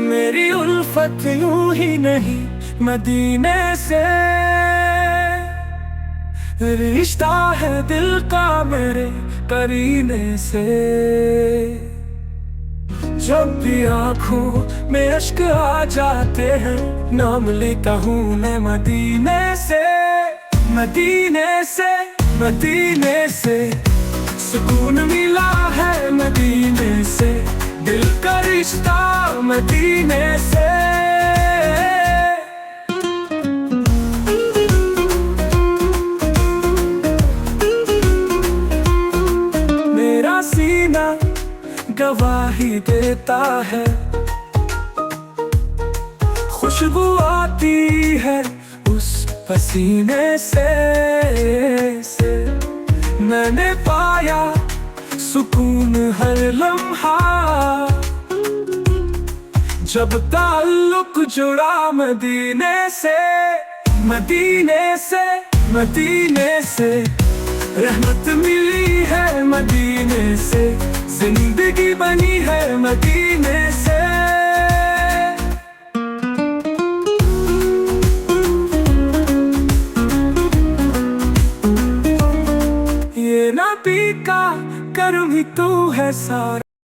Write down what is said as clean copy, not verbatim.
मेरी उल्फत यूं ही नहीं मदीने से, रिश्ता है दिल का मेरे करीने से। जब भी आँखों में अश्क आ जाते हैं, नाम लेता हूँ मैं मदीने से, मदीने से, मदीने से। सुकून मिला है मदीने से, दिल का रिश्ता मदीने से। मेरा सीना गवाही देता है, खुशबू आती है उस पसीने से। मैंने पाया सुकून हर लम्हा, जब ताल्लुक जुड़ा मदीने से, मदीने से, मदीने से। रहमत मिली है मदीने से, जिंदगी बनी है मदीने से। ये नबी का करम ही तू है सारा।